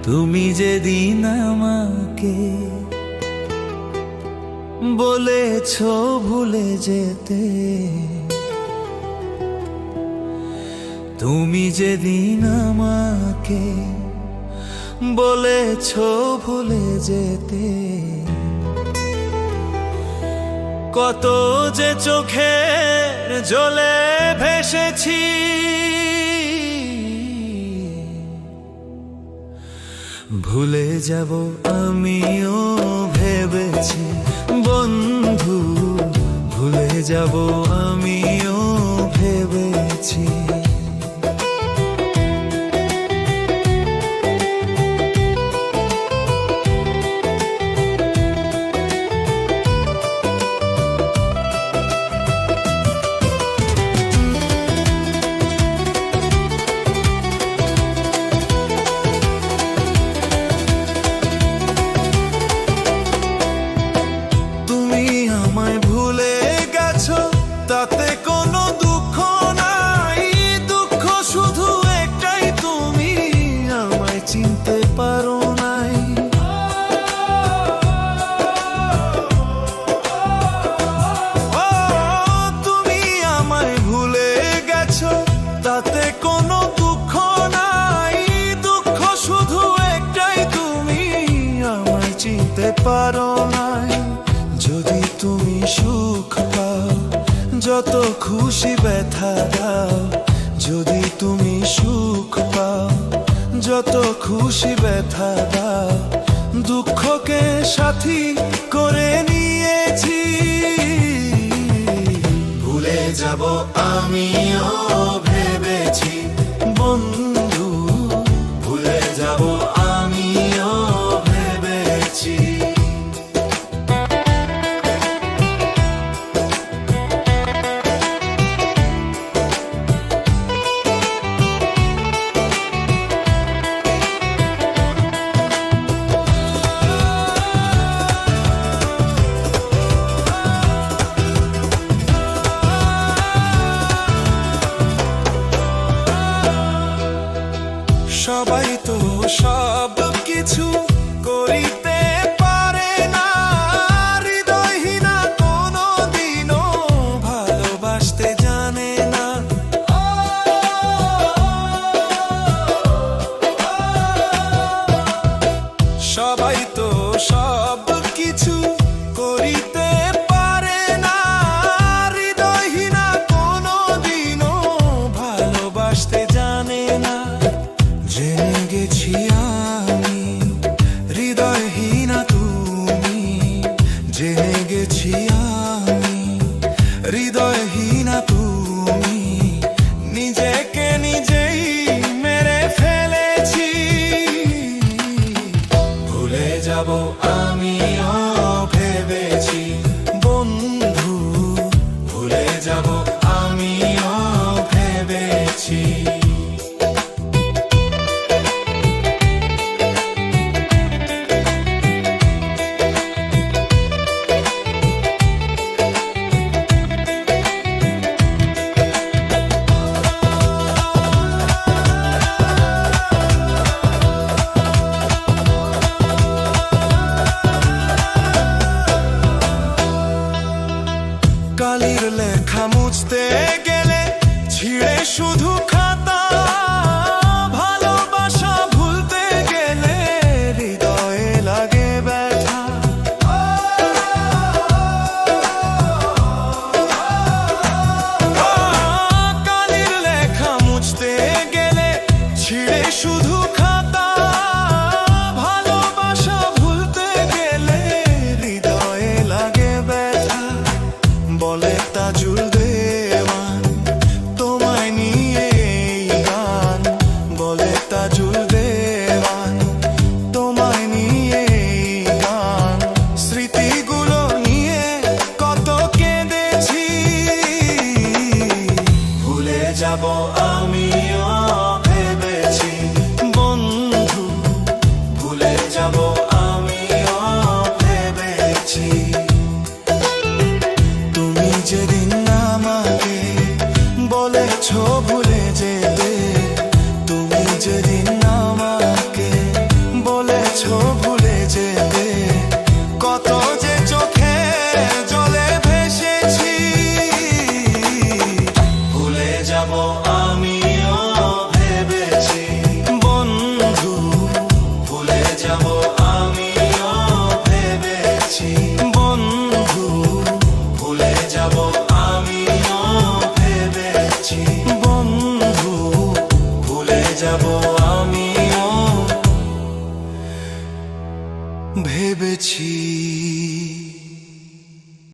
তুমি যেদিন আমাকে বলেছো ভুলে যেতে, তুমি যেদিন আমাকে বলেছো ভুলে যেতে, কত যে চোখের জলে ভেসেছি, ভুলে যাব আমিও ভেবেছি বন্ধু, ভুলে যাব আমিও ভেবেছি। আমায় ভুলে গেছো তাতে কোনো দুঃখ নাই, দুঃখ শুধু একটাই তুমি আমায় চিনতে পারো নাই। ও তুমি আমায় ভুলে গেছো তাতে কোনো দুঃখ নাই, দুঃখ শুধু একটাই তুমি আমায় চিনতে পারো নাই। যদি তুমি সুখ পাও যত খুশি ব্যথা দাও, যদি তুমি সুখ পাও যত খুশি ব্যথা দাও, দুঃখকে সাথী করে নিয়েছি। ভুলে যাব আমিও ভেবেছি বন্ধু, ভুলে যাব আমিও ভেবেছি। সবাই তো সব কিছু করিতে পারে না, হৃদয়হীনা কোনো দিনও ভালোবাসতে জানে না। সবাই তো সব কিছু করিতে পারে না, হৃদয়হীনা কোনো দিনও ভালোবাসতে জানে না। জেনে গেছি আমি যাব আমিও ভেবেছি।